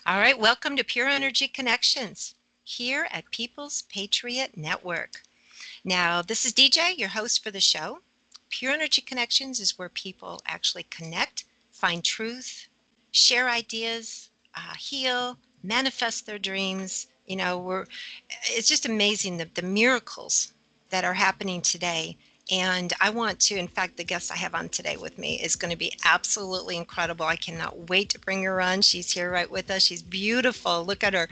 All right, welcome to Pure Energy Connections here at People's Patriot Network. Now, this is DJ, your host for the show. Pure Energy Connections is where people actually connect, find truth, share ideas, heal, manifest their dreams. It's just amazing the miracles that are happening today. And I want to, in fact, the guest I have on today with me is going to be absolutely incredible. I cannot wait to bring her on. She's here right with us. She's beautiful. Look at her.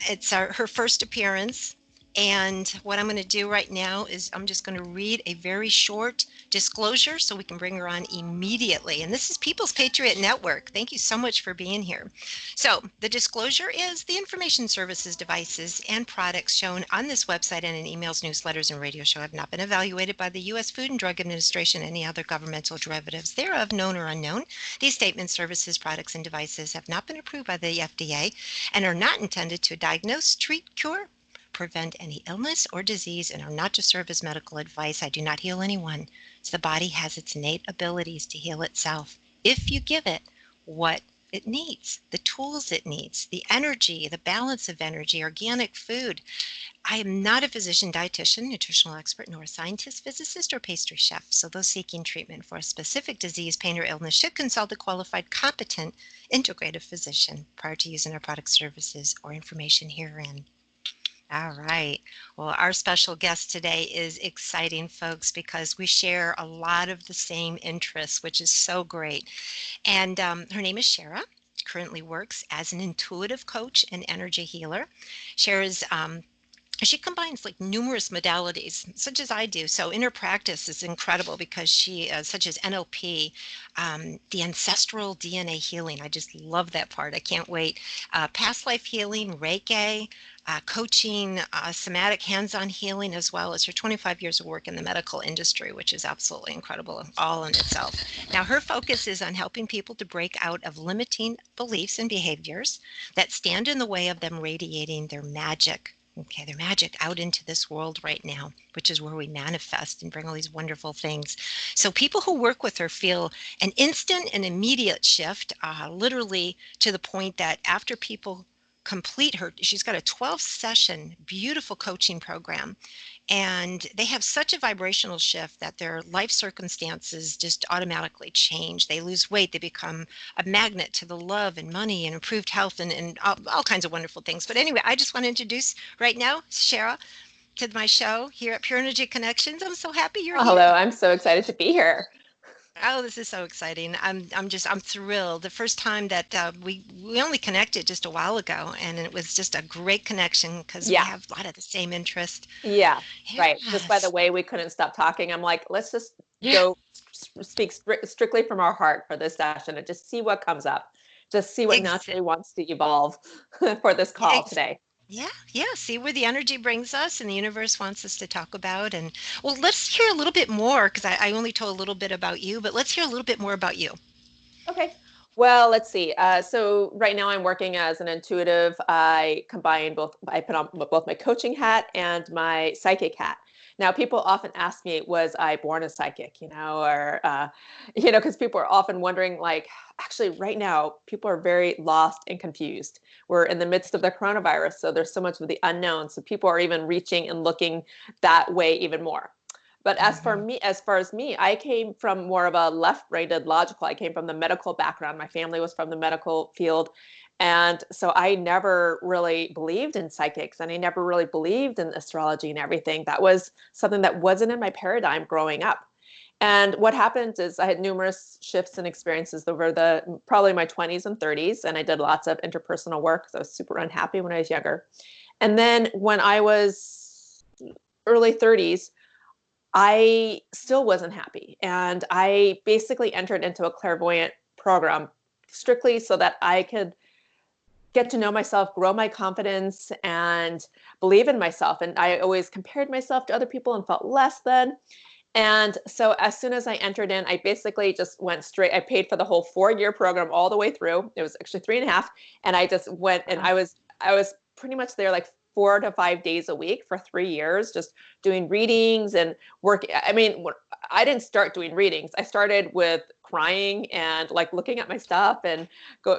It's her first appearance. And what I'm going to do right now is I'm just going to read a very short disclosure so we can bring her on immediately. And this is People's Patriot Network. Thank you so much for being here. So the disclosure is the information services, devices, and products shown on this website and in emails, newsletters, and radio show have not been evaluated by the U.S. Food and Drug Administration, any other governmental derivatives thereof, known or unknown. These statements, services, products, and devices have not been approved by the FDA and are not intended to diagnose, treat, cure, prevent any illness or disease, and are not to serve as medical advice. I do not heal anyone. So the body has its innate abilities to heal itself if you give it what it needs, the tools it needs, the energy, the balance of energy, organic food. I am not a physician, dietitian, nutritional expert, nor a scientist, physicist, or pastry chef. So those seeking treatment for a specific disease, pain, or illness should consult a qualified, competent, integrative physician prior to using our product, services, or information herein. All right. Well, our special guest today is exciting, folks, because we share a lot of the same interests, which is so great. And her name is Shara. Currently works as an intuitive coach and energy healer. Shara's she combines like numerous modalities, such as I do. So in her practice is incredible because she, such as NLP, the ancestral DNA healing. I just love that part. I can't wait. Past life healing, Reiki, coaching, somatic hands-on healing, as well as her 25 years of work in the medical industry, which is absolutely incredible all in itself. Now, her focus is on helping people to break out of limiting beliefs and behaviors that stand in the way of them radiating their magic. Okay, their magic out into this world right now, which is where we manifest and bring all these wonderful things. So people who work with her feel an instant and immediate shift, literally to the point that after people complete her, she's got a 12-session beautiful coaching program, and they have such a vibrational shift that their life circumstances just automatically change. They lose weight, they become a magnet to the love and money and improved health and all kinds of wonderful things. But anyway, I just want to introduce right now Shara to my show here at Pure Energy Connections. I'm so happy you're Oh, here. hello, I'm so excited to be here. Oh, this is so exciting. I'm thrilled. The first time that we only connected just a while ago, and it was just a great connection because we Yeah, have a lot of the same interest. yeah, right. Just by the Yes. way, we couldn't stop talking. I'm like, let's just Yeah, go speak strictly from our heart for this session and just see what comes up. Just see what ex naturally wants to evolve for this call ex today. yeah. See where the energy brings us and the universe wants us to talk about. And well, let's hear a little bit more because I only told a little bit about you, but let's hear a little bit more about you. Okay. Well, let's see. So right now I'm working as an intuitive. I combine both. I put on both my coaching hat and my psychic hat. Now, people often ask me, was I born a psychic? Or because people are often wondering, like, actually, right now, people are very lost and confused. We're in the midst of the coronavirus, so there's so much of the unknown. So people are even reaching and looking that way even more. But Hmm. as far as me, I came from more of a left-brained logical. I came from the medical background. My family was from the medical field. And so I never really believed in psychics and I never really believed in astrology and everything. That was something that wasn't in my paradigm growing up. And what happened is I had numerous shifts and experiences over the probably my 20s and 30s. And I did lots of interpersonal work. So I was super unhappy when I was younger. And then when I was early 30s, I still wasn't happy. And I basically entered into a clairvoyant program strictly so that I could get to know myself, grow my confidence, and believe in myself. And I always compared myself to other people and felt less than. And so as soon as I entered in, I basically just went straight. I paid for the whole 4-year program all the way through. It was actually 3.5. And I just went and I was pretty much there like 4 to 5 days a week for 3 years, just doing readings and work. I mean, I didn't start doing readings. I started with crying and like looking at my stuff and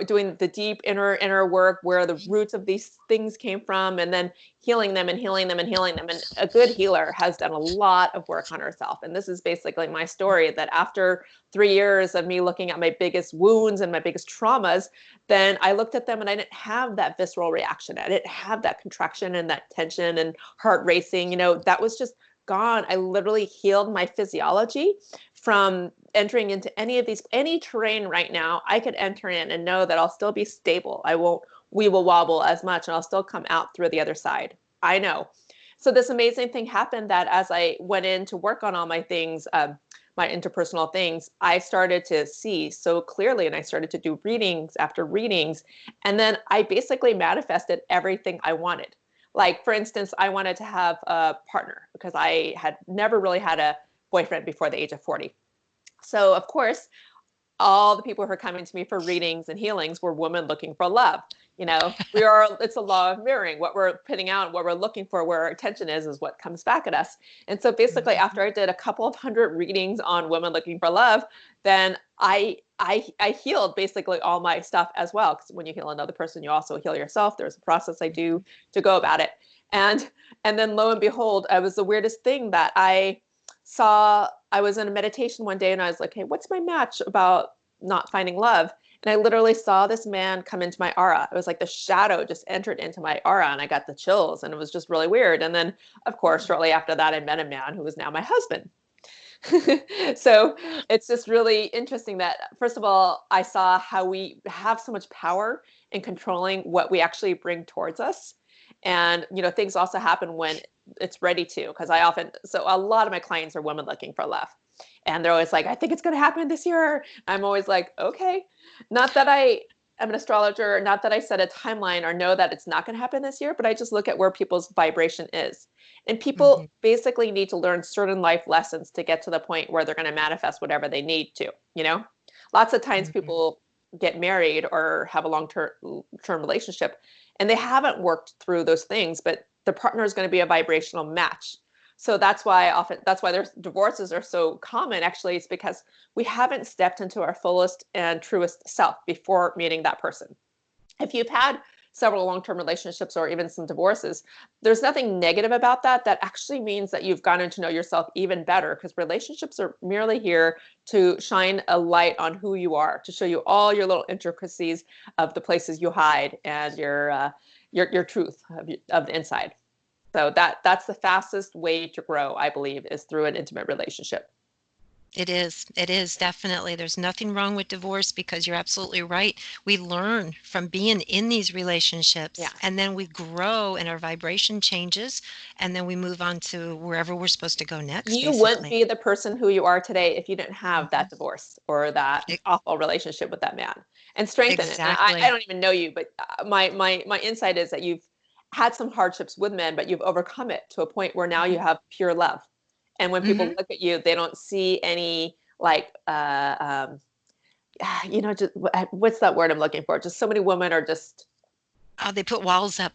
doing the deep inner work where the roots of these things came from, and then healing them and healing them and healing them. And a good healer has done a lot of work on herself. And this is basically my story, that after 3 years of me looking at my biggest wounds and my biggest traumas, then I looked at them and I didn't have that visceral reaction. I didn't have that contraction and that tension and heart racing. That was just gone. I literally healed my physiology from entering into any terrain right now. I could enter in and know that I'll still be stable. We will wobble as much, and I'll still come out through the other side. I know. So this amazing thing happened, that as I went in to work on all my things, my interpersonal things, I started to see so clearly, and I started to do readings after readings. And then I basically manifested everything I wanted. Like, for instance, I wanted to have a partner because I had never really had a boyfriend before the age of 40. So, of course, all the people who are coming to me for readings and healings were women looking for love. It's a law of mirroring. What we're putting out, what we're looking for, where our attention is what comes back at us. And so basically, after I did a couple of hundred readings on women looking for love, then I healed basically all my stuff as well. Because when you heal another person, you also heal yourself. There's a process I do to go about it. And then lo and behold, it was the weirdest thing that I saw. I was in a meditation one day and I was like, hey, what's my match about not finding love? And I literally saw this man come into my aura. It was like the shadow just entered into my aura and I got the chills, and it was just really weird. And then, of course, shortly after that, I met a man who is now my husband. So it's just really interesting that, first of all, I saw how we have so much power in controlling what we actually bring towards us. And, things also happen when it's ready to, because so a lot of my clients are women looking for love. And they're always like, I think it's going to happen this year. I'm always like, okay. Not that I am an astrologer, not that I set a timeline or know that it's not going to happen this year, but I just look at where people's vibration is. And people basically need to learn certain life lessons to get to the point where they're going to manifest whatever they need to, Lots of times people get married or have a long-term relationship and they haven't worked through those things, but the partner is going to be a vibrational match. So that's why there's divorces are so common. Actually, it's because we haven't stepped into our fullest and truest self before meeting that person. If you've had several long-term relationships or even some divorces, there's nothing negative about that. That actually means that you've gotten to know yourself even better, because relationships are merely here to shine a light on who you are, to show you all your little intricacies of the places you hide and your truth of the inside. So that's the fastest way to grow, I believe, is through an intimate relationship. It is. It is, definitely. There's nothing wrong with divorce, because you're absolutely right. We learn from being in these relationships, Yeah. and then we grow and our vibration changes, and then we move on to wherever we're supposed to go next, You wouldn't basically. be the person who you are today if you didn't have that divorce or that E- awful relationship with that man, and strengthen it. And I Exactly. don't even know you, but my insight is that you've had some hardships with men, but you've overcome it to a point where now you have pure love. And when people Hmm. look at you, they don't see any like just what's that word I'm looking for? Just so many women are just, Oh, they put walls up.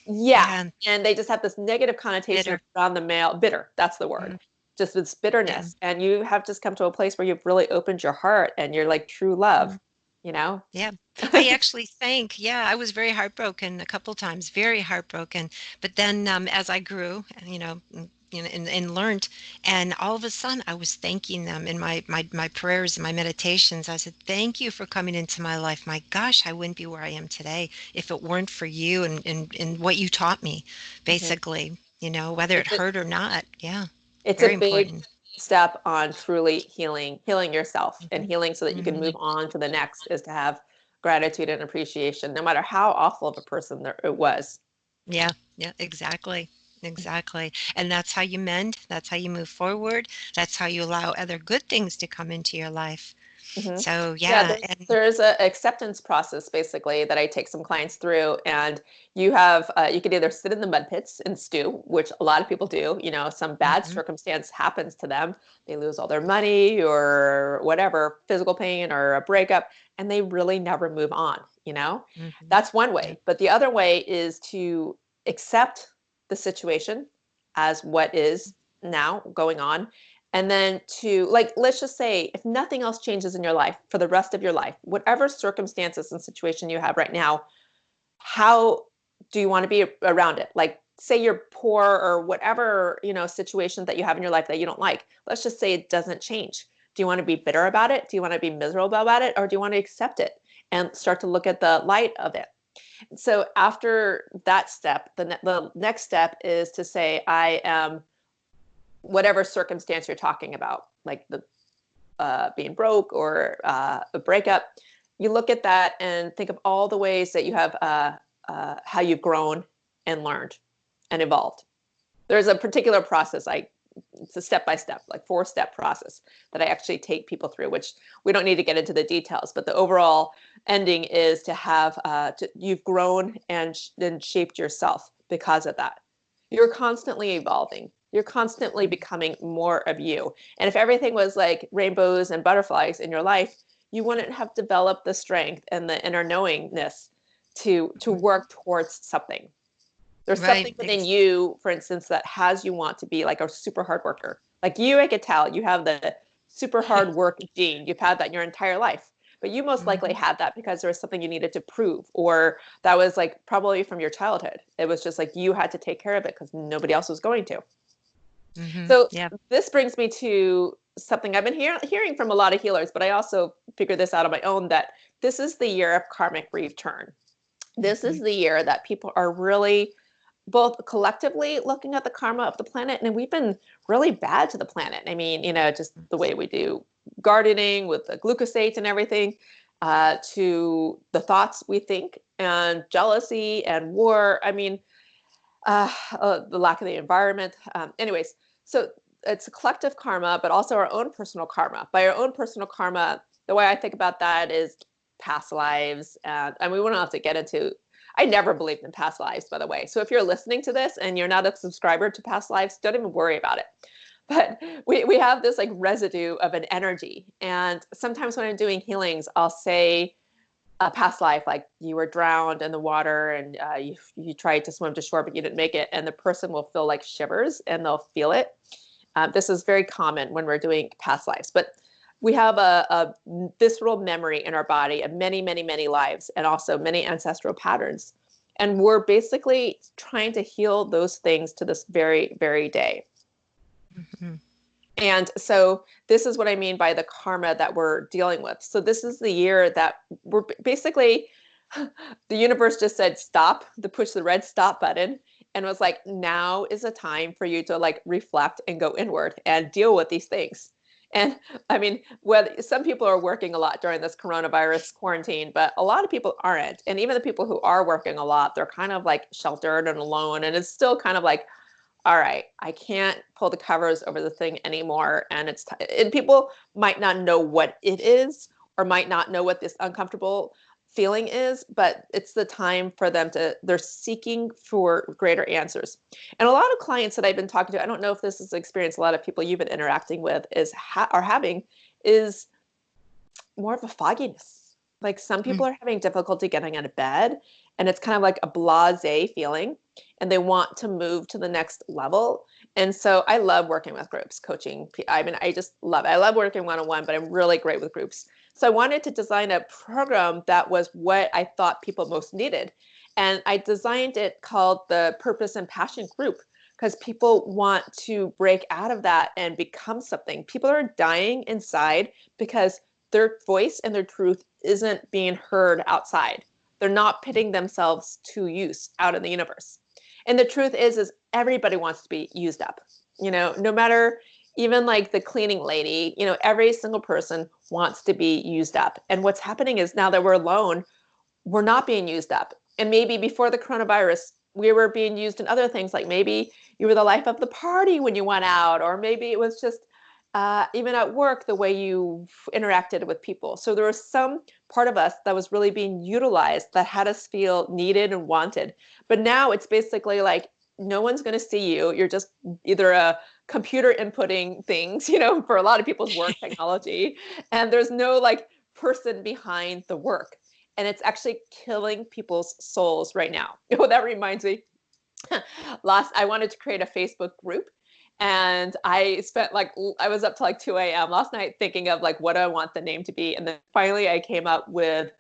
yeah, Yeah, and they just have this negative connotation bitter. around the male. Bitter, that's the word. Mhm. Just this Yeah. bitterness. And you have just come to a place where you've really opened your heart and you're like true love, you know? Yeah. I actually think, yeah, I was very heartbroken a couple times, very heartbroken. But then as I grew, and learned, and all of a sudden I was thanking them in my prayers and my meditations. I said, thank you for coming into my life. My gosh, I wouldn't be where I am today if it weren't for you and what you taught me, Mhm. basically, whether it It's a hurt or not. Yeah, it's a very big important. step on truly healing yourself, and Hmm. healing so that you can Hmm. move on to the next, is to have gratitude and appreciation, no matter how awful of a person there it was. Yeah, yeah, exactly. Exactly. And that's how you mend. That's how you move forward. That's how you allow other good things to come into your life. Hmm. So, Yeah, yeah. And there's a acceptance process basically that I take some clients through, and you could either sit in the mud pits and stew, which a lot of people do. Some bad mhm, circumstance happens to them, they lose all their money or whatever, physical pain or a breakup, and they really never move on. mhm, That's one yeah, way, but the other way is to accept the situation as what is now going on, And then to, like, let's just say if nothing else changes in your life for the rest of your life, whatever circumstances and situation you have right now, how do you want to be around it? Like, say you're poor or whatever, situation that you have in your life that you don't like. Let's just say it doesn't change. Do you want to be bitter about it? Do you want to be miserable about it? Or do you want to accept it and start to look at the light of it? So after that step, the next step is to say, I am whatever circumstance you're talking about, like the being broke or a breakup. You look at that and think of all the ways that you have how you've grown and learned and evolved. There's a particular process it's a step-by-step, like 4-step process that I actually take people through, which we don't need to get into the details, but the overall ending is to have, you've grown and shaped yourself because of that. You're constantly evolving. You're constantly becoming more of you. And if everything was like rainbows and butterflies in your life, you wouldn't have developed the strength and the inner knowingness to work towards something. There's something Right. within you, for instance, that has you want to be like a super hard worker. Like you, I could tell you have the super hard work gene. You've had that in your entire life. But you most likely Mhm. had that because there was something you needed to prove, or that was like probably from your childhood. It was just like you had to take care of it because nobody else was going to. So Yeah. this brings me to something I've been hearing from a lot of healers, but I also figured this out on my own, that this is the year of karmic return. This is Mhm. the year that people are really both collectively looking at the karma of the planet, and we've been really bad to the planet. I mean, just the way we do gardening with the glucosates and everything, to the thoughts we think, and jealousy and war. I mean, the lack of the environment. Anyways, so it's a collective karma, but also our own personal karma. By our own personal karma, the way I think about that is past lives. And we won't have to get into, I never believed in past lives, by the way. So if you're listening to this and you're not a subscriber to past lives, don't even worry about it. But we have this like residue of an energy. And sometimes when I'm doing healings, I'll say, a past life, like you were drowned in the water and you tried to swim to shore, but you didn't make it. And the person will feel like shivers and they'll feel it. This is very common when we're doing past lives, but we have a visceral memory in our body of many, many, many lives and also many ancestral patterns. And we're basically trying to heal those things to this very, very day. Mhm. And so this is what I mean by the karma that we're dealing with. So this is the year that we're basically, the universe just said stop, to push the red stop button, and was like, now is a time for you to like reflect and go inward and deal with these things. And I mean, whether some people are working a lot during this coronavirus quarantine, but a lot of people aren't. And even the people who are working a lot, they're kind of like sheltered and alone. And it's still kind of like, all right, I can't pull the covers over the thing anymore. And and people might not know what it is or might not know what this uncomfortable feeling is, but it's the time for them they're seeking for greater answers. And a lot of clients that I've been talking to, I don't know if this is an experience a lot of people you've been interacting with are having, is more of a fogginess. Like some people Mm. are having difficulty getting out of bed, and it's kind of like a blasé feeling, and they want to move to the next level. And so I love working with groups, coaching. I mean, I just love it. I love working one-on-one, but I'm really great with groups. So I wanted to design a program that was what I thought people most needed. And I designed it called the Purpose and Passion Group, because people want to break out of that and become something. People are dying inside because their voice and their truth isn't being heard outside. They're not putting themselves to use out in the universe. And the truth is everybody wants to be used up. No matter, even like the cleaning lady, every single person wants to be used up. And what's happening is now that we're alone, we're not being used up. And maybe before the coronavirus, we were being used in other things, like maybe you were the life of the party when you went out, or maybe it was just even at work, the way you interacted with people. So there was some part of us that was really being utilized, that had us feel needed and wanted. But now it's basically like no one's going to see you. You're just either a computer inputting things, for a lot of people's work technology, and there's no like person behind the work. And it's actually killing people's souls right now. Oh, that reminds me. I wanted to create a Facebook group, And I spent like, I was up to like 2 a.m. last night thinking of like, what do I want the name to be? And then finally I came up with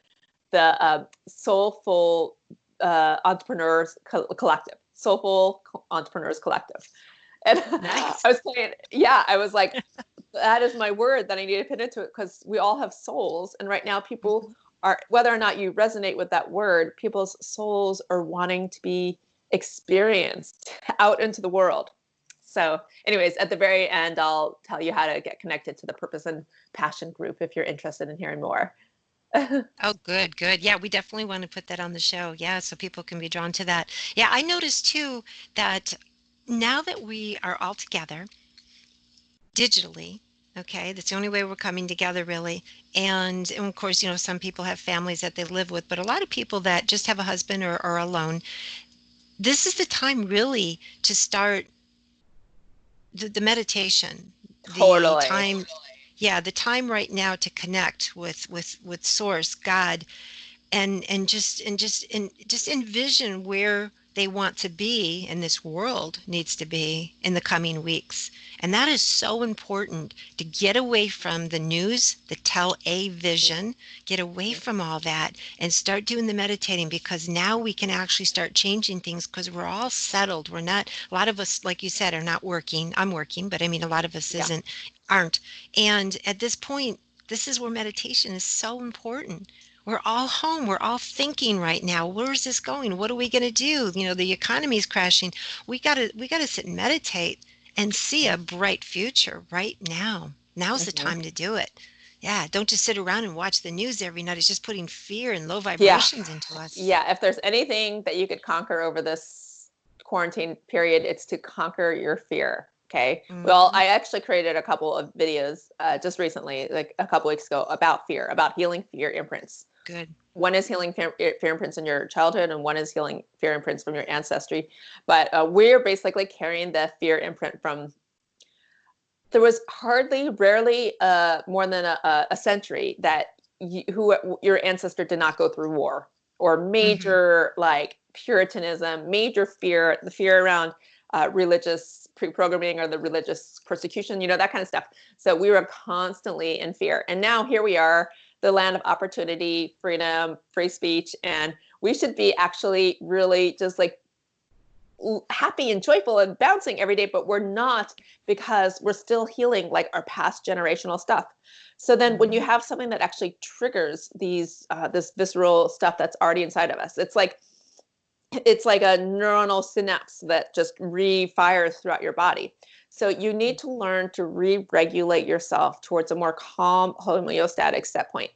the Soulful Entrepreneurs Collective, Soulful Entrepreneurs Collective. And I Nice. was playing, yeah, I was like, that is my word that I need to put into it, because we all have souls. And right now, people Mhm. are, whether or not you resonate with that word, people's souls are wanting to be experienced out into the world. So, anyways, at the very end, I'll tell you how to get connected to the Purpose and Passion group if you're interested in hearing more. Oh, good, good. Yeah, we definitely want to put that on the show. Yeah, so people can be drawn to that. Yeah, I noticed too that now that we are all together digitally, okay, that's the only way we're coming together really. And of course, some people have families that they live with, but a lot of people that just have a husband or are alone, this is the time really to start the meditation, the Totally. time, yeah, the time right now to connect with source, God, and just envision where they want to be and this world needs to be in the coming weeks. And that is so important, to get away from the news that tell a vision, get away from all that and start doing the meditating, because now we can actually start changing things, because we're all settled. We're not, a lot of us, like you said, are not working. I'm working, but I mean a lot of us Yeah. aren't. And at this point, this is where meditation is so important. We're all home. We're all thinking right now, where's this going? What are we going to do? The economy is crashing. We got to sit and meditate and see a bright future right now. Now's the Mhm. time to do it. Yeah, don't just sit around and watch the news every night. It's just putting fear and low Yeah. vibrations into us. Yeah. If there's anything that you could conquer over this quarantine period, it's to conquer your fear. Okay. Well, Hmm. I actually created a couple of videos just recently, like a couple weeks ago, about fear, about healing fear imprints. Good. One is healing fear imprints in your childhood, and one is healing fear imprints from your ancestry. But we're basically carrying the fear imprint from, there was hardly, rarely more than a century that your ancestor did not go through war or Hmm. major like Puritanism, major fear, the fear around religious pre-programming or the religious persecution, that kind of stuff. So we were constantly in fear. And now here we are, the land of opportunity, freedom, free speech. And we should be actually really just like happy and joyful and bouncing every day, but we're not, because we're still healing like our past generational stuff. So then when you Hmm. have something that actually triggers these this visceral stuff that's already inside of us, it's like a neuronal synapse that just refires throughout your body. So you need to learn to re-regulate yourself towards a more calm homeostatic set point.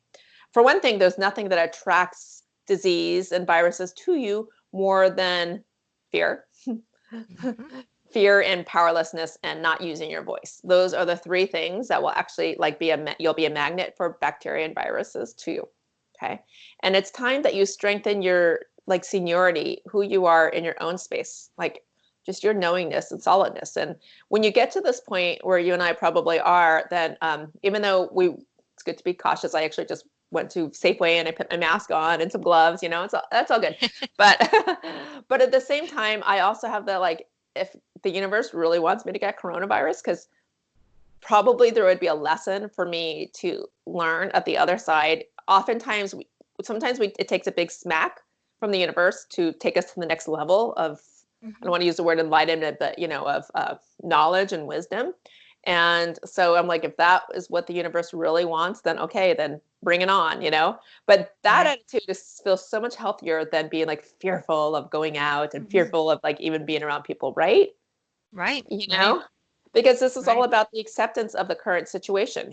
For one thing, there's nothing that attracts disease and viruses to you more than fear. Hmm. Fear and powerlessness and not using your voice. Those are the three things that will actually like you'll be a magnet for bacteria and viruses to you. Okay. And it's time that you strengthen your like seniority, who you are in your own space, like just your knowingness and solidness. And when you get to this point where you and I probably are, then even though it's good to be cautious. I actually just went to Safeway and I put my mask on and some gloves, that's all good. But but at the same time, I also have the like, if the universe really wants me to get coronavirus, because probably there would be a lesson for me to learn at the other side. Oftentimes, it takes a big smack from the universe to take us to the next level of, I don't Hmm. want to use the word enlightenment, but of knowledge and wisdom. And so I'm like, if that is what the universe really wants, then okay, then bring it on. But that Right. attitude feels so much healthier than being like fearful of going out and Hmm. fearful of like even being around people, right? Right. you Right. know because this is all Right. about the acceptance of the current situation,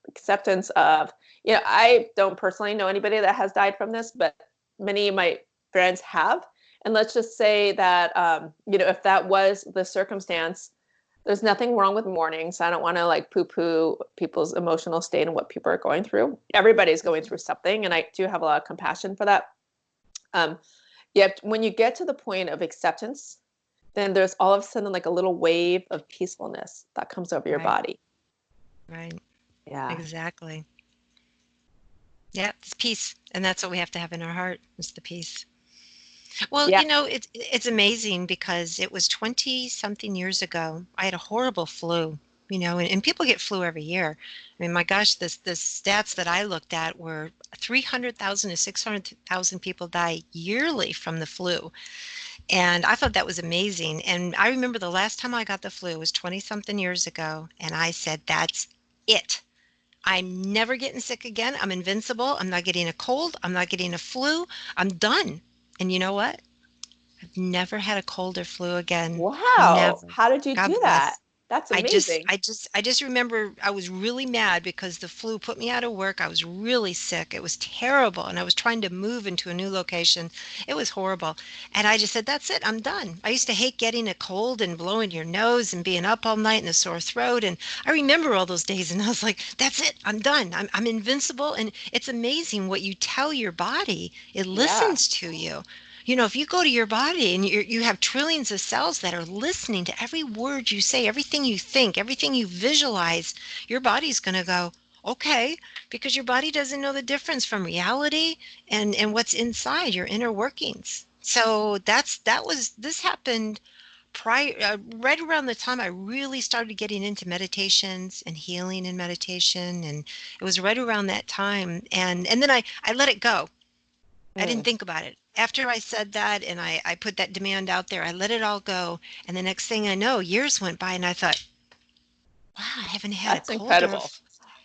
acceptance of, I don't personally know anybody that has died from this, but many of my friends have. And let's just say that if that was the circumstance, there's nothing wrong with mourning. So I don't want to like poo poo people's emotional state and what people are going through. Everybody's going Hmm. through something, and I do have a lot of compassion for that. um, Yet when you get to the point of acceptance, then there's all of a sudden like a little wave of peacefulness that comes over your Right. body. Right. Yeah. Exactly. Yeah, it's peace. And that's what we have to have in our heart, is the peace. Well, Yeah. it's amazing because it was 20 something years ago. I had a horrible flu, and people get flu every year. I mean, my gosh, the stats that I looked at were 300,000 to 600,000 people die yearly from the flu. And I thought that was amazing. And I remember the last time I got the flu was 20 something years ago, and I said, that's it. I'm never getting sick again. I'm invincible. I'm not getting a cold. I'm not getting a flu. I'm done. And you know what? I've never had a cold or flu again. Wow. Never. How did you God do that? bless. That's I just, amazing. I just, I just remember I was really mad because the flu put me out of work. I was really sick. It was terrible. And I was trying to move into a new location. It was horrible. And I just said, that's it. I'm done. I used to hate getting a cold and blowing your nose and being up all night and a sore throat. And I remember all those days and I was like, that's it. I'm done. I'm invincible. And it's amazing what you tell your body. It Yeah. listens to you. If you go to your body and you have trillions of cells that are listening to every word you say, everything you think, everything you visualize, your body's going to go, okay, because your body doesn't know the difference from reality and what's inside your inner workings. So this happened prior, right around the time I really started getting into meditations and healing and meditation, and it was right around that time. And then I let it go. I didn't Mm, think about it. After I said that and I put that demand out there, I let it all go. And the next thing I know, years went by and I thought, wow, I haven't had a that's cold or incredible.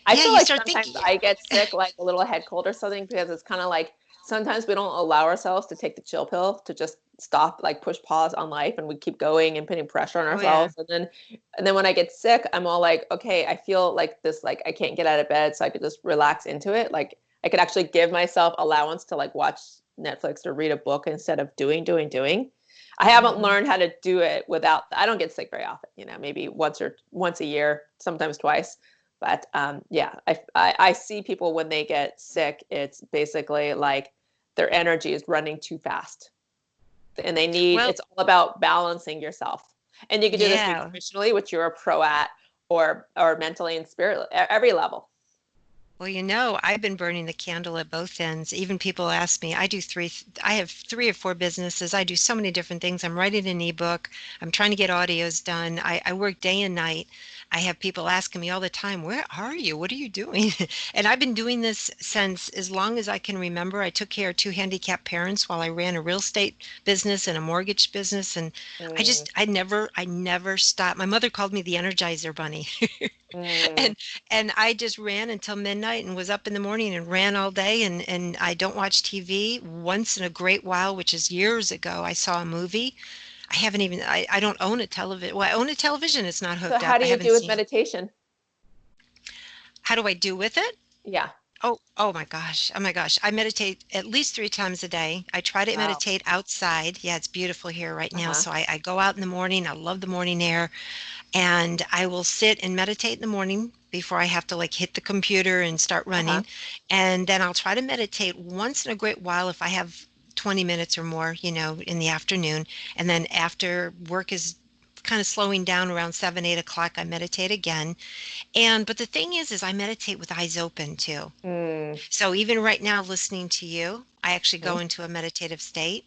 I yeah, feel you like start sometimes thinking, I get sick, like a little head cold or something, because it's kind of like sometimes we don't allow ourselves to take the chill pill to just stop, like push pause on life, and we keep going and putting pressure on oh yeah. ourselves. And then when I get sick, I'm all like, okay, I feel like this, like I can't get out of bed, so I could just relax into it. Like I could actually give myself allowance to like watch Netflix or read a book instead of doing. I haven't Hmm. learned how to do it without. I don't get sick very often, maybe once a year, sometimes twice. But yeah, I see people when they get sick, it's basically like their energy is running too fast, and Well, it's all about balancing yourself. And you can do this yeah. nutritionally, which you're a pro at, or mentally and spirit, every level. Well, I've been burning the candle at both ends. Even people ask me, I have 3 or 4 businesses. I do so many different things. I'm writing an ebook. I'm trying to get audios done. I work day and night. I have people asking me all the time, where are you? What are you doing? And I've been doing this since as long as I can remember. I took care of 2 handicapped parents while I ran a real estate business and a mortgage business. And Mm, I never stopped. My mother called me the Energizer Bunny. mm. And I just ran until midnight and was up in the morning and ran all day and I don't watch TV. Once in a great while, which is years ago, I saw a movie. I don't own a television. Well, I own a television. It's not So hooked how up. do I you haven't do with seen. meditation? How do I do with it? Yeah. Oh my gosh. Oh my gosh. I meditate at least 3 times a day. I try to Wow. meditate outside. Yeah, it's beautiful here right now. Uh-huh. So I go out in the morning. I love the morning air. And I will sit and meditate in the morning before I have to like hit the computer and start Uh-huh. running. And then I'll try to meditate once in a great while if I have 20 minutes or more, in the afternoon. And then after work is kind of slowing down around 7, 8 o'clock, I meditate again. But the thing is I meditate with eyes open too. Mm, So even right now, listening to you, I actually mhm, go into a meditative state.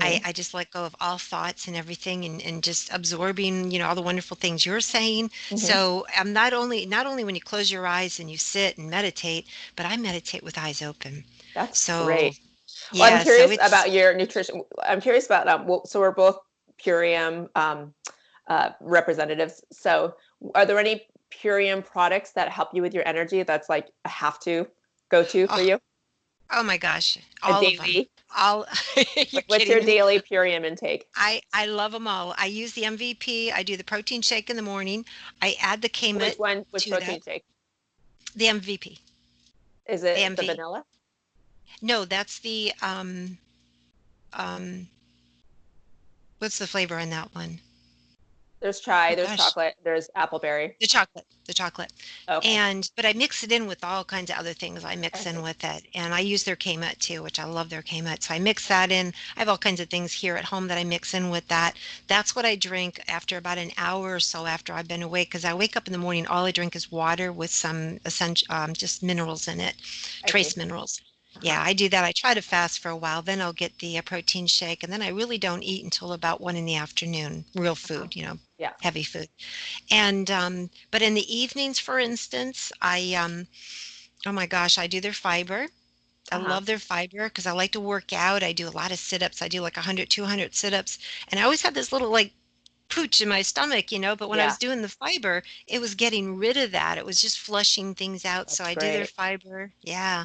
I, mhm, I just let go of all thoughts and everything and just absorbing, all the wonderful things you're saying. mhm. So I'm not only when you close your eyes and you sit and meditate, but I meditate with eyes open. That's So great. Well, I'm yeah, so curious it's about your nutrition. I'm curious about so we're both Purium representatives. So, are there any Purium products that help you with your energy? That's like a have to go to for oh, you. oh my gosh, A all of them. daily. All you're What's your kidding me. daily Purium intake? I love them all. I use the MVP. I do the protein shake in the morning. I add the Which K-Mit one? Which to protein that. shake? The MVP. Is The it the MV. vanilla? No, that's the um what's the flavor in that one? There's chai. Oh There's gosh, chocolate. There's appleberry. the chocolate. Okay. But I mix it in with all kinds of other things I I mix in see. with it. And I use their K-Met too, which I love their K-Met. So I mix that in. I have all kinds of things here at home that I mix in with that. That's what I drink after about an hour or so after I've been awake. Because I wake up in the morning, all I drink is water with some essential, just minerals in it, I see. trace minerals. Yeah, Uh-huh. I do that. I try to fast for a while, then I'll get the protein shake, and then I really don't eat until about 1 in the afternoon. Real Uh-huh. food, Yeah. heavy food. And but in the evenings, for instance, oh my gosh, I do their fiber. I Uh-huh. love their fiber because I like to work out. I do a lot of sit-ups. I do like 100, 200 sit-ups, and I always have this little like pooch in my stomach, but when I Yeah. was doing the fiber, it was getting rid of that. It was just flushing things out. So That's I do their great. fiber. Yeah.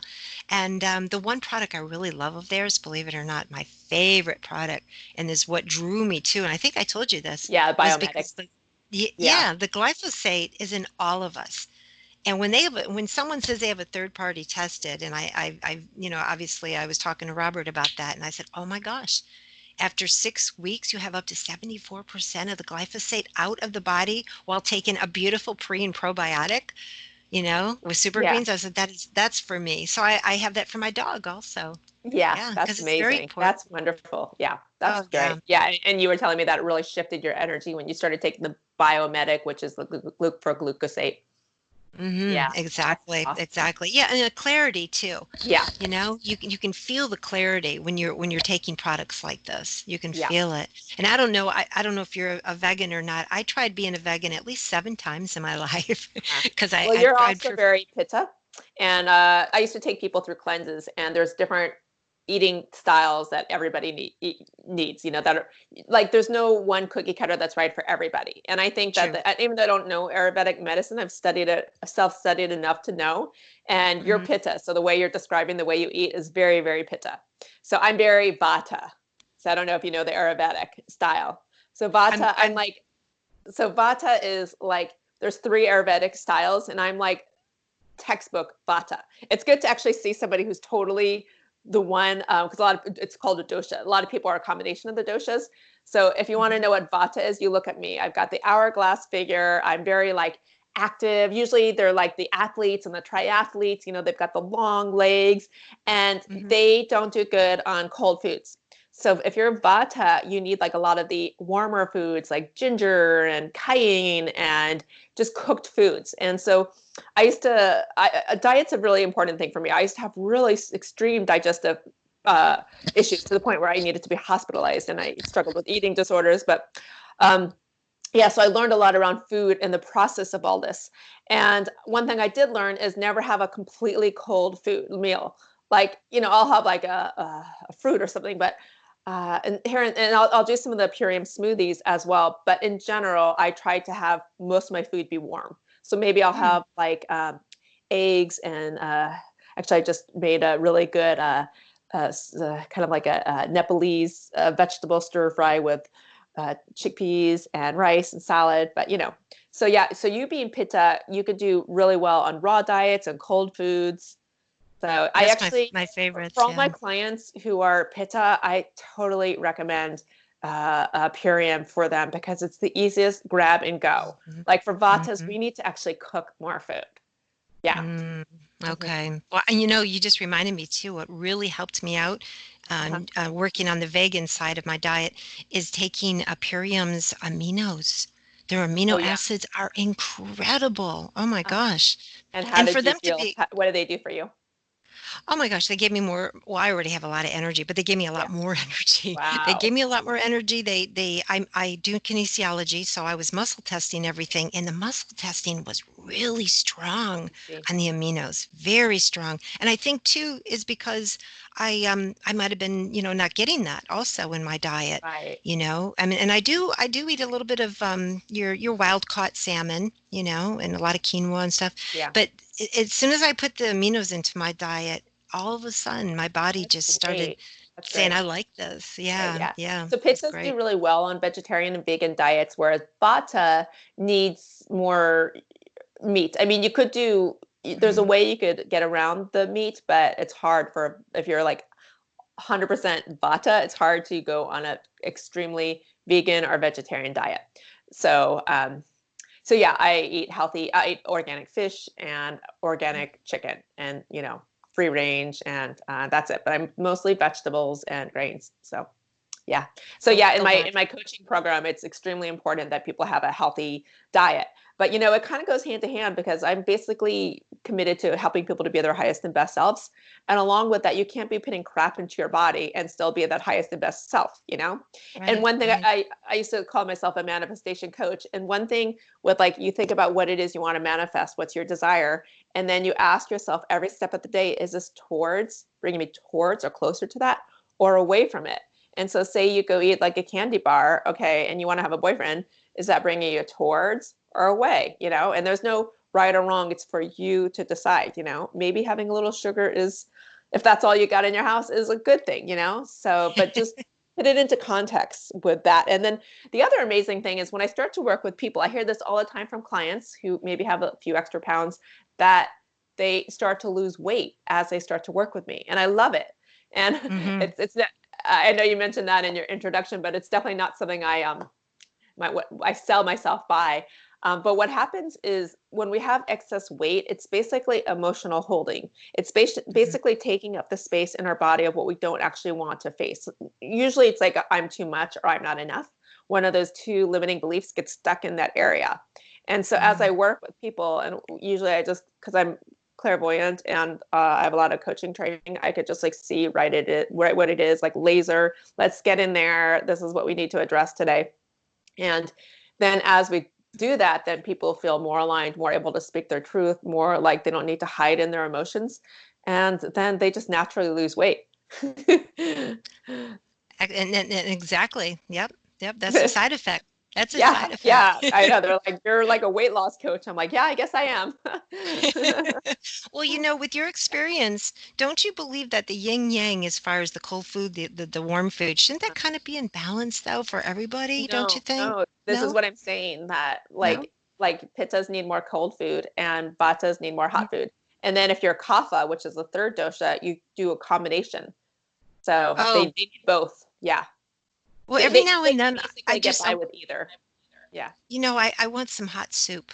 And the one product I really love of theirs, believe it or not, my favorite product, and is what drew me to, and I think I told you this, Yeah, was biomedic. because Yeah. the glyphosate is in all of us. And when someone says they have a third party tested, and obviously I was talking to Robert about that, and I said, oh my gosh, after 6 weeks, you have up to 74% of the glyphosate out of the body while taking a beautiful pre and probiotic, with super Yeah. greens. I said, that's for me. So I have that for my dog also. Yeah, Yeah, that's because it's very amazing. important. That's wonderful. Yeah, Oh, that's yeah. great. Yeah, and you were telling me that it really shifted your energy when you started taking the biomedic, which is the for glucosate. Yeah, that's Exactly, awesome. exactly. Yeah, and the clarity too. Yeah, You can feel the clarity when you're taking products like this. You can yeah. feel it. And I don't know if you're a vegan or not. I tried being a vegan at least 7 times in my life Uh, because well, I you're I'd also prefer. very pitta, and I used to take people through cleanses, and there's different eating styles that everybody needs. That are like there's no one cookie cutter that's right for everybody. And I think that True. even though I don't know Ayurvedic medicine, I've studied it, self-studied enough to know. And you're Hmm. pitta, so the way you're describing the way you eat is very, very pitta. So I'm very vata. So I don't know if you know the Ayurvedic style. So I'm vata, I'm I'm like so vata is like there's three Ayurvedic styles, and I'm like textbook vata. It's good to actually see somebody who's totally the one because a lot of it's called a dosha. A lot of people are a combination of the doshas. So if you want to Mhm. know what vata is, you look at me. I've got the hourglass figure. I'm very like active. Usually they're like the athletes and the triathletes. They've got the long legs, and Mhm. they don't do good on cold foods. So if you're vata, you need like a lot of the warmer foods like ginger and cayenne and just cooked foods. And so a diet's a really important thing for me. I used to have really extreme digestive uh, issues to the point where I needed to be hospitalized, and I struggled with eating disorders. But um, yeah, so I learned a lot around food and the process of all this. And one thing I did learn is never have a completely cold food meal. Like, I'll have like a fruit or something, but and I'll do some of the Purium smoothies as well. But in general, I try to have most of my food be warm. So maybe I'll Mm. have like eggs and actually I just made a really good kind of like a Nepalese vegetable stir fry with chickpeas and rice and salad. But so yeah, so you being pitta, you could do really well on raw diets and cold foods. So I That's my actually, my for favorites. all my Yeah. clients who are pitta, I totally recommend Purium for them because it's the easiest grab and go. Mhm. Like for Vatas, Mhm. we need to actually cook more food. Yeah. Mm, Mhm. okay. Well, and you just reminded me too. What really helped me out, Uh-huh. working on the vegan side of my diet, is taking Purium's aminos. Their Oh amino yeah. acids are incredible. Oh my Uh-huh. gosh. And how And for did you them to feel? be What do they do for you? Oh my gosh, they gave me more. Well, I already have a lot of energy, but they gave me a Yeah. lot more energy. They gave Wow. me a lot more energy. I do kinesiology, so I was muscle testing everything, and the muscle testing was really strong I see. on the aminos, very strong. And I think too is because I might have been, not getting that also in my diet. Right. I mean, and I do eat a little bit of your wild caught salmon, and a lot of quinoa and stuff. Yeah. But as soon as I put the aminos into my diet, all of a sudden my body That's just started great. That's saying, great. I like this. Great, Yeah, yeah. yeah, So it's pizzas do great. really well on vegetarian and vegan diets, whereas bata needs more meat. I mean, there's a Hmm. way you could get around the meat, but it's hard for if you're like 100% vata, it's hard to go on a extremely vegan or vegetarian diet. So, so yeah, I eat healthy. I eat organic fish and organic chicken, and free range, and that's it. But I'm mostly vegetables and grains. So Yeah. So Go yeah, go back. in my coaching program, it's extremely important that people have a healthy diet. But you know, it kind of goes hand to hand because I'm basically committed to helping people to be their highest and best selves. And along with that, you can't be putting crap into your body and still be that highest and best self, you know? And Right, one thing right. I used to call myself a manifestation coach. And one thing with like you think about what it is you want to manifest, what's your desire, and then you ask yourself every step of the day, is this towards bringing me towards or closer to that or away from it? And so say you go eat like a candy bar, okay, and you want to have a boyfriend, is that bringing you towards or away, you know? And there's no right or wrong. It's for you to decide, you know? Maybe having a little sugar is, if that's all you got in your house, is a good thing, you know? So, but just put it into context with that. And then the other amazing thing is when I start to work with people, I hear this all the time from clients who maybe have a few extra pounds that they start to lose weight as they start to work with me. And I love it. And Hmm. it's I know you mentioned that in your introduction, but it's definitely not something what I sell myself by. But what happens is when we have excess weight, it's basically emotional holding. It's Hmm. basically taking up the space in our body of what we don't actually want to face. Usually it's like I'm too much or I'm not enough. One of those two limiting beliefs gets stuck in that area. And so as I Hmm. work with people, and usually I just, because I'm clairvoyant and I have a lot of coaching training, I could just like see right what it is, like laser. Let's get in there. This is what we need to address today. And then as we do that, then people feel more aligned, more able to speak their truth, more like they don't need to hide in their emotions. And then they just naturally lose weight. And exactly. Yep. Yep. That's a side effect. That's a Yeah, side effect. yeah, I know. They're like, you're like a weight loss coach. I'm like, yeah, I guess I am. Well, with your experience, don't you believe that the yin yang, as far as the cold food, the warm food, shouldn't that kind of be in balance though for everybody? Don't you No, think? no, this is No? what I'm saying, that No? like pittas need more cold food and vatas need more Mhm. hot food. And then if you're kapha, which is the third dosha, you do a combination. So they Oh, need both. Yeah. well, every now They and can then I basically get just by with either. Yeah. I want some hot soup,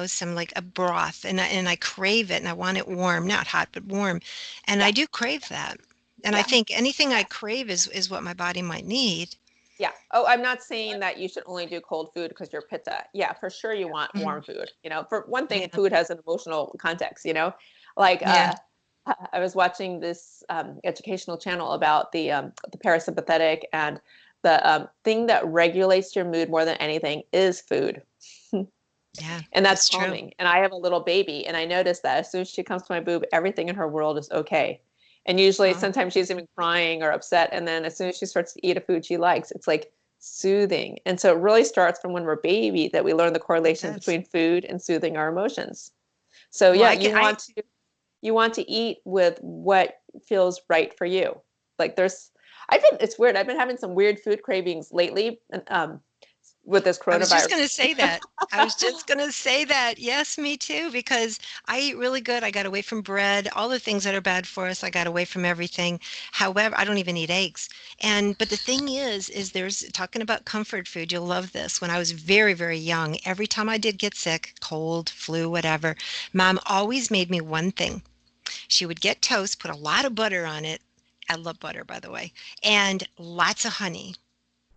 some like a broth, and I crave it, and I want it warm, not hot, but warm, and I Yeah. do crave that. And I Yeah. think anything I crave is what my body might need. Yeah. Oh, I'm not saying that you should only do cold food because you're pitta. Yeah, for sure you want Mhm. warm food. You know, for one thing, Yeah, food has an emotional context, you know. Like yeah. I was watching this educational channel about the parasympathetic, and the thing that regulates your mood more than anything is food. Yeah, And that's that's true. calming. And I have a little baby, and I noticed that as soon as she comes to my boob, everything in her world is okay. And usually, Oh, sometimes she's even crying or upset. And then as soon as she starts to eat a food she likes, it's like soothing. And so it really starts from when we're baby that we learn the it correlation does. between food and soothing our emotions. So Well, yeah, I can, you want to eat with what feels right for you. Like it's weird. I've been having some weird food cravings lately, with this I was just going coronavirus. to say that. I was just going to say that. Yes, me too, because I eat really good. I got away from bread, all the things that are bad for us. I got away from everything. However, I don't even eat eggs. But the thing is there's talking about comfort food. You'll love this. When I was very, very young, every time I did get sick, cold, flu, whatever, Mom always made me one thing. She would get toast, put a lot of butter on it. I love butter, by the way, and lots of honey.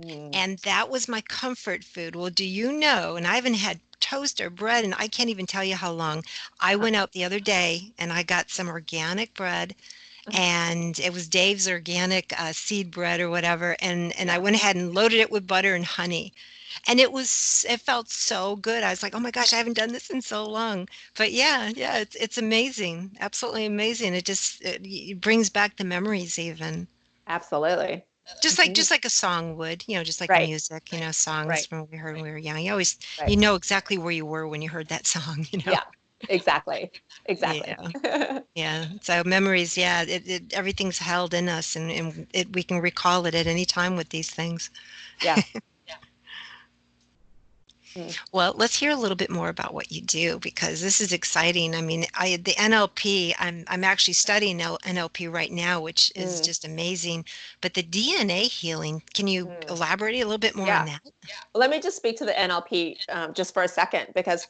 Mm. And that was my comfort food. Well, do you know, and I haven't had toast or bread, and I can't even tell you how long. I Uh-huh. went out the other day and I got some organic bread, Uh-huh. and it was Dave's organic seed bread or whatever. And I Yeah. went ahead and loaded it with butter and honey. And it felt so good. I was like, oh my gosh, I haven't done this in so long. But yeah, it's amazing. Absolutely amazing. It brings back the memories even. Absolutely. Mhm. Just like a song would, just like Right, music, songs right, from when we heard when we were young. You right. know exactly where you were when you heard that song. Yeah, exactly. Exactly. Yeah. Yeah. So memories, yeah, everything's held in us, and we can recall it at any time with these things. Yeah. Mm, Well, let's hear a little bit more about what you do because this is exciting. I mean, the NLP, I'm actually studying NLP right now, which is mm, just amazing. But the DNA healing, can you mm. elaborate a little bit more on Yeah. that? Let me just speak to the NLP just for a second, because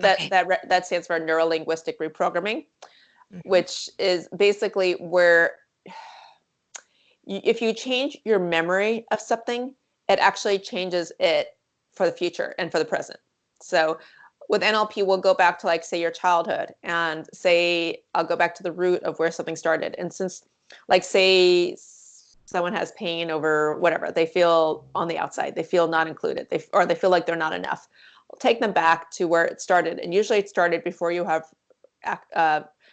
Okay. that stands for neuro linguistic reprogramming, Hmm. which is basically where if you change your memory of something, it actually changes it for the future and for the present. So with NLP, we'll go back to, like, say, your childhood, and say I'll go back to the root of where something started. And since, like, say someone has pain over whatever, they feel on the outside, they feel not included, or they feel like they're not enough. I'll take them back to where it started. And usually it started before you have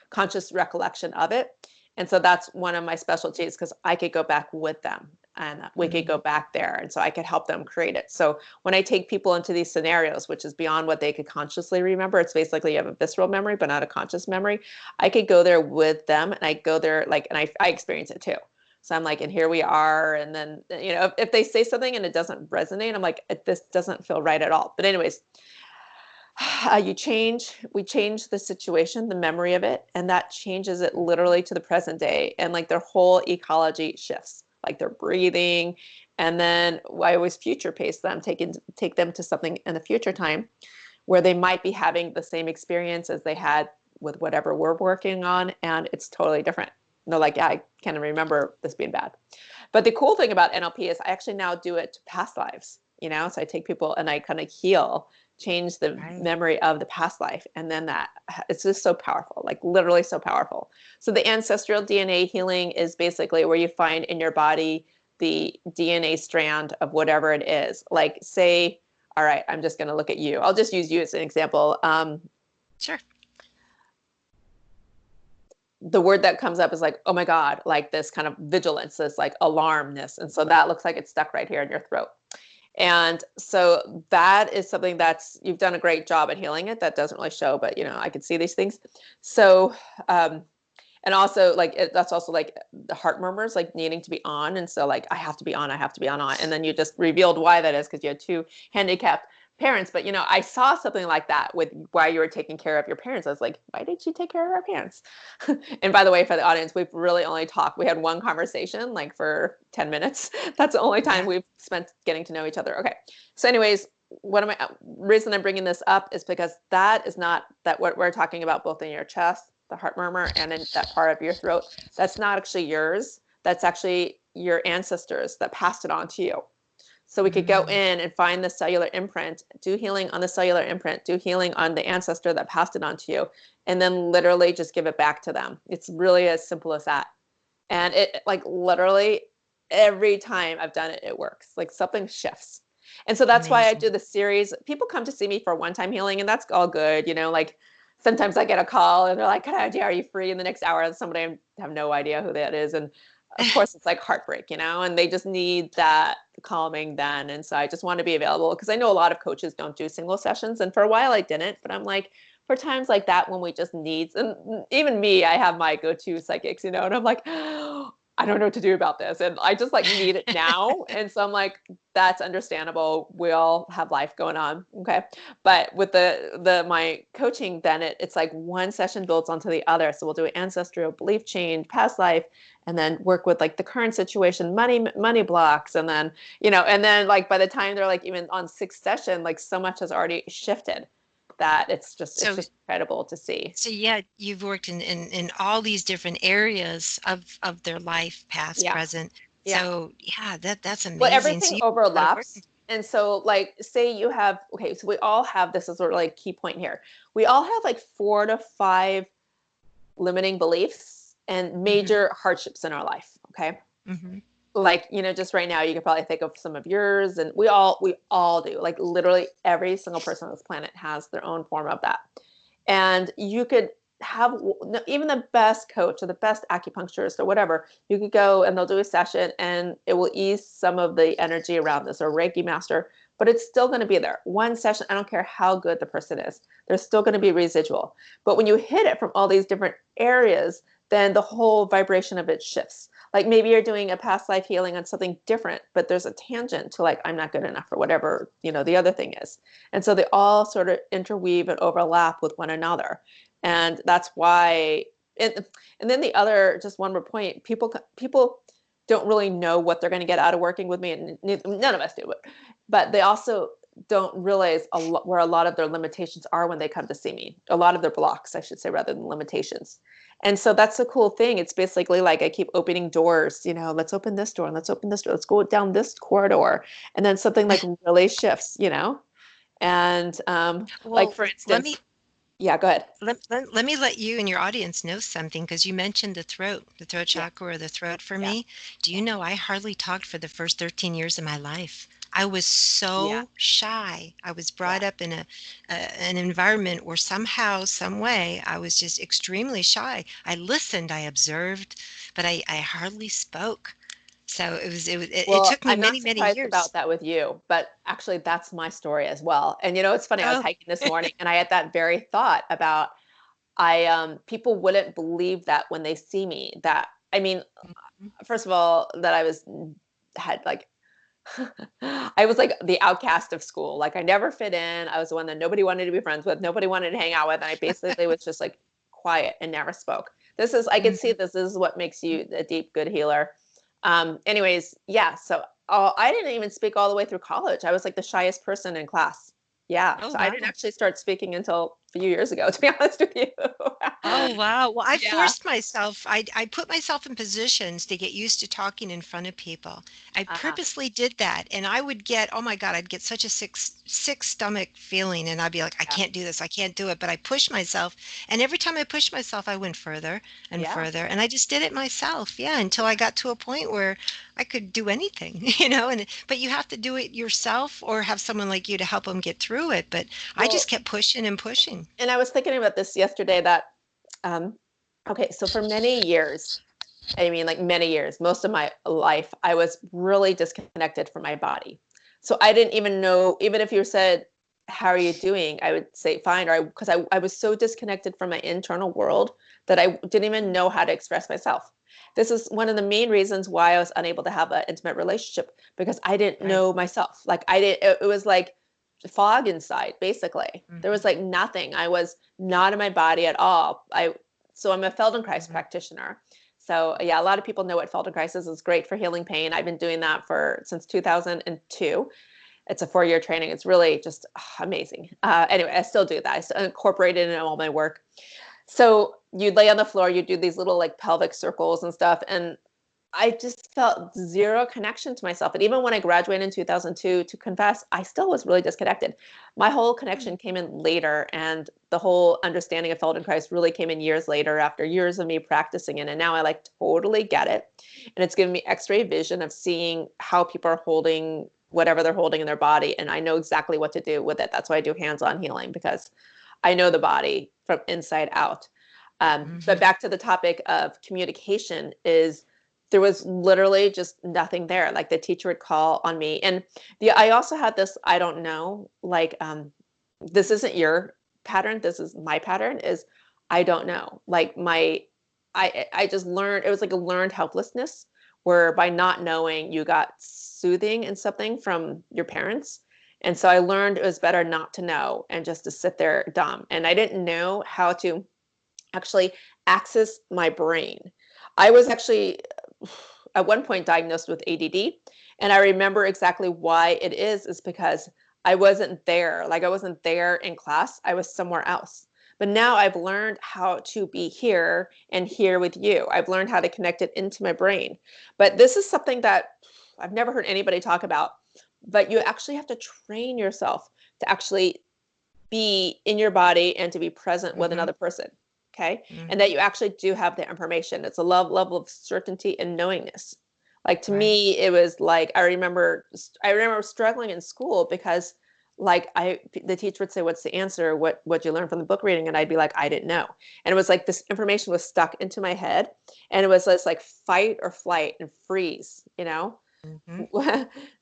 conscious recollection of it. And so that's one of my specialties, because I could go back with them, and we could go back there. And so I could help them create it. So when I take people into these scenarios, which is beyond what they could consciously remember, it's basically you have a visceral memory, but not a conscious memory. I could go there with them, and I go there, like, and I experience it too. So I'm like, and here we are. And then, if they say something and it doesn't resonate, I'm like, this doesn't feel right at all. But anyways, we change the situation, the memory of it, and that changes it literally to the present day. And, like, their whole ecology shifts, like their breathing. And then I always future pace them, take them to something in the future time where they might be having the same experience as they had with whatever we're working on. And it's totally different. And they're like, yeah, I can't remember this being bad. But the cool thing about NLP is I actually now do it to past lives, so I take people and I kind of change the memory of the past life. And then it's just so powerful, like literally so powerful. So the ancestral DNA healing is basically where you find in your body the DNA strand of whatever it is. Like, say, all right, I'm just going to look at you. I'll just use you as an example. Sure. The word that comes up is like, oh my God, like this kind of vigilance, this like alarmness. And so that looks like it's stuck right here in your throat. And so that is something you've done a great job at healing it. That doesn't really show, but I can see these things. So, and also that's also like the heart murmurs, like needing to be on. And so, like, I have to be on. And then you just revealed why that is, because you had two handicapped parents. But, I saw something like that with why you were taking care of your parents. I was like, why did you take care of our parents? And by the way, for the audience, we've really only talked. We had one conversation, like, for 10 minutes. That's the only time we've spent getting to know each other. Okay. So anyways, reason I'm bringing this up is because that is not what we're talking about, both in your chest, the heart murmur, and in that part of your throat. That's not actually yours. That's actually your ancestors that passed it on to you. So we could go in and find the cellular imprint, do healing on the cellular imprint, do healing on the ancestor that passed it on to you, and then literally just give it back to them. It's really as simple as that. And it, like, literally every time I've done it, it works. Like, something shifts. And so that's why I do the series. People come to see me for one-time healing, and that's all good. Like, sometimes I get a call and they're like, are you free in the next hour? And somebody, I have no idea who that is. And of course it's like heartbreak, and they just need that calming then. And so I just want to be available, because I know a lot of coaches don't do single sessions. And for a while I didn't, but I'm like, for times like that, when we just need, and even me, I have my go-to psychics, and I'm like, oh, I don't know what to do about this. And I just, like, need it now. And so I'm like, that's understandable. We all have life going on. Okay. But with my coaching, then it's like one session builds onto the other. So we'll do ancestral, belief change, past life, and then work with, like, the current situation, money blocks. And then, like, by the time they're, like, even on sixth session, like, so much has already shifted that it's just incredible to see. So yeah, you've worked in all these different areas of their life, past, present. So yeah, that's amazing. Well, everything overlaps. And so, like, say you have, okay, so we all have, this is sort of like key point here. We all have like 4 to 5 limiting beliefs and major hardships in our life. Okay. Like, just right now, you could probably think of some of yours, and we all do. Like, literally every single person on this planet has their own form of that. And you could have even the best coach or the best acupuncturist or whatever, you could go and they'll do a session and it will ease some of the energy around this, or Reiki master, but it's still going to be there. One session, I don't care how good the person is, there's still going to be residual. But when you hit it from all these different areas, then the whole vibration of it shifts. Like, maybe you're doing a past life healing on something different, but there's a tangent to, like, I'm not good enough, or whatever, the other thing is. And so they all sort of interweave and overlap with one another. And that's why, and then the other, just one more point, people don't really know what they're going to get out of working with me. And none of us do, but they also, don't realize where a lot of their limitations are when they come to see me. A lot of their blocks, I should say, rather than limitations. And so that's the cool thing. It's basically like I keep opening doors, let's open this door and let's open this door. Let's go down this corridor. And then something like really shifts. And like Well, for let instance, me yeah, go ahead. let me let you and your audience know something because you mentioned the throat Yeah, chakra or the throat for yeah, me. Do you yeah, know I hardly talked for the first 13 years of my life? I was yeah, so shy. I was brought yeah. up in an environment where somehow, some way, I was just extremely shy. I listened, I observed, but I hardly spoke. So it Well, took me I'm not many, many surprised about years. that with you, but actually that's my story as well. And it's funny, I was Oh, hiking this morning and I had that very thought about people wouldn't believe that when they see me that I mean, first of all, that I was had like I was like the outcast of school. Like I never fit in. I was the one that nobody wanted to be friends with, nobody wanted to hang out with, and I basically was just like quiet and never spoke. I could see mhm. this is what makes you a deep, good healer. Anyways, yeah. So I didn't even speak all the way through college. I was like the shyest person in class. Yeah. Oh, So I didn't wow. actually start speaking until a few years ago, to be honest with you. Oh, wow. Well, I Yeah. forced myself. I put myself in positions to get used to talking in front of people. I Uh-huh. purposely did that, and I would get, oh my God, I'd get such a sick stomach feeling, and I'd be like, I Yeah. can't do this, I can't do it. But I pushed myself, and every time I pushed myself, I went further and Yeah. further, and I just did it myself. Yeah, until I got to a point where I could do anything, And but you have to do it yourself, or have someone like you to help them get through it. But I just Well, kept pushing and pushing. and I was thinking about this yesterday that, um, okay, so for many years, I mean, like many years, most of my life, I was really disconnected from my body. So I didn't even know, even if you said, how are you doing? I would say fine, because I was so disconnected from my internal world that I didn't even know how to express myself. This is one of the main reasons why I was unable to have an intimate relationship because I didn't Right. know myself. Like I didn't, it was like fog inside, basically. There Hmm. was like nothing. I was not in my body at all. So I'm a Feldenkrais Hmm. practitioner. So yeah, a lot of people know what Feldenkrais is. It's great for healing pain. I've been doing that since 2002. It's a 4-year training. It's really just amazing. Anyway, I still do that. I still incorporate it in all my work. So you'd lay on the floor, you do these little like pelvic circles and stuff. And I just felt zero connection to myself. And even when I graduated in 2002, to confess, I still was really disconnected. My whole connection came in later, and the whole understanding of Feldenkrais really came in years later after years of me practicing it. And now I like totally get it. And it's given me x-ray vision of seeing how people are holding whatever they're holding in their body. And I know exactly what to do with it. That's why I do hands-on healing, because I know the body from inside out. But Hmm. back to the topic of communication is there was literally just nothing there. Like the teacher would call on me. And I also had this, I don't know, like, this isn't your pattern. This is my pattern is I don't know. Like I just learned, it was like a learned helplessness where by not knowing you got soothing and something from your parents. And so I learned it was better not to know and just to sit there dumb. And I didn't know how to actually access my brain. I was actually at one point diagnosed with ADD, and I remember exactly why is because I wasn't there. Like I wasn't there in class, I was somewhere else. But now I've learned how to be here and here with you. I've learned how to connect it into my brain. But this is something that I've never heard anybody talk about. But you actually have to train yourself to actually be in your body and to be present with Hmm. another person. Okay. And that Hmm. you actually do have the information. It's a level of certainty and knowingness. Like to Right. me, it was like I remember struggling in school because like the teacher would say, what's the answer? What you learned from the book reading? And I'd be like, I didn't know. And it was like this information was stuck into my head. And it was this like fight or flight and freeze. Hmm.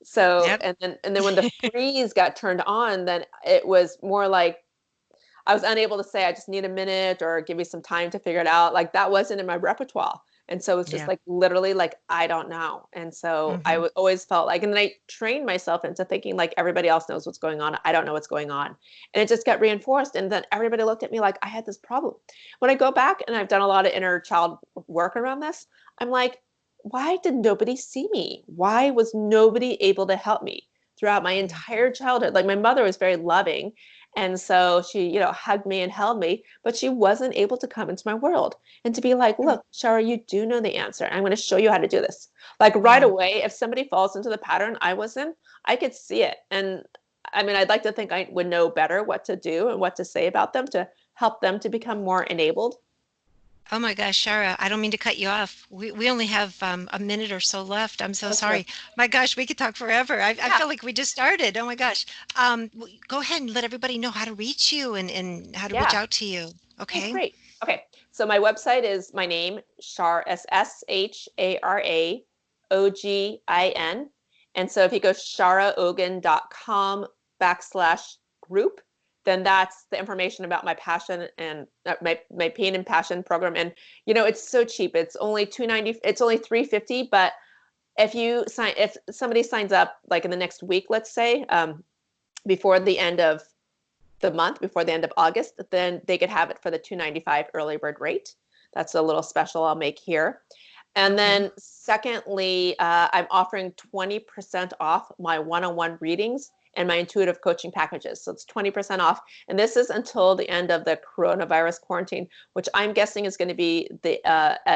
So Yep. and then when the freeze got turned on, then it was more like I was unable to say I just need a minute or give me some time to figure it out. Like that wasn't in my repertoire. And so it's just Yeah. like literally like I don't know. And so Hmm. always felt like, and then I trained myself into thinking like everybody else knows what's going on. I don't know what's going on. And it just got reinforced. And then everybody looked at me like I had this problem. When I go back and I've done a lot of inner child work around this, I'm like, why did nobody see me? Why was nobody able to help me throughout my Mm. entire childhood. Like my mother was very loving. And so she, hugged me and held me, but she wasn't able to come into my world and to be like, Mm. look, Shara, you do know the answer. I'm going to show you how to do this. Like right Mm. away, if somebody falls into the pattern I was in, I could see it. And I mean, I'd like to think I would know better what to do and what to say about them to help them to become more enabled. Oh my gosh, Shara, I don't mean to cut you off. We only have a minute or so left. I'm so Oh, sure. sorry. My gosh, we could talk forever. I Yeah. feel like we just started. Oh my gosh. Go ahead and let everybody know how to reach you and how to reach Yeah. out to you. Yeah, Okay? great. Okay. So my website is my name, Shar, SHARAOGIN. And so if you go sharaogan.com/group, then that's the information about my passion and my pain and passion program. And it's so cheap. It's only 290, it's only 350, but if somebody signs up like in the next week, let's say, before the end of the month, before the end of August, then they could have it for the 295 early bird rate. That's a little special I'll make here. And Okay. then secondly, I'm offering 20% off my one-on-one readings and my intuitive coaching packages. So it's 20% off. And this is until the end of the coronavirus quarantine, which I'm guessing is going to be the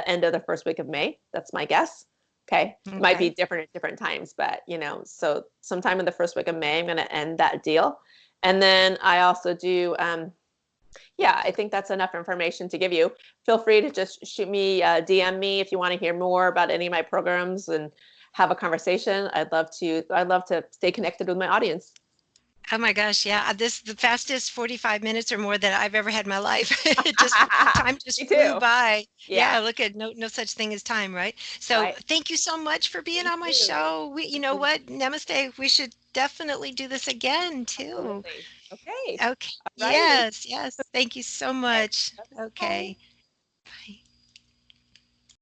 end of the first week of May. That's my guess. Okay. It might be Okay. different at different times, but so sometime in the first week of May, I'm going to end that deal. And then I also do, yeah, I think that's enough information to give you. Feel free to just shoot me, DM me if you want to hear more about any of my programs and have a conversation. I'd love to stay connected with my audience. Oh my gosh, yeah. This the fastest 45 minutes or more that I've ever had in my life. It just time Me just flew too. by. Yeah, Yeah, look at no such thing as time, right? So right. thank you so much for being Thank on my you. show. You know what? Namaste. We should definitely do this again too. Absolutely. Okay. Okay. All righty. Yes, yes. Thank you so Okay. much. Bye. Okay. Bye.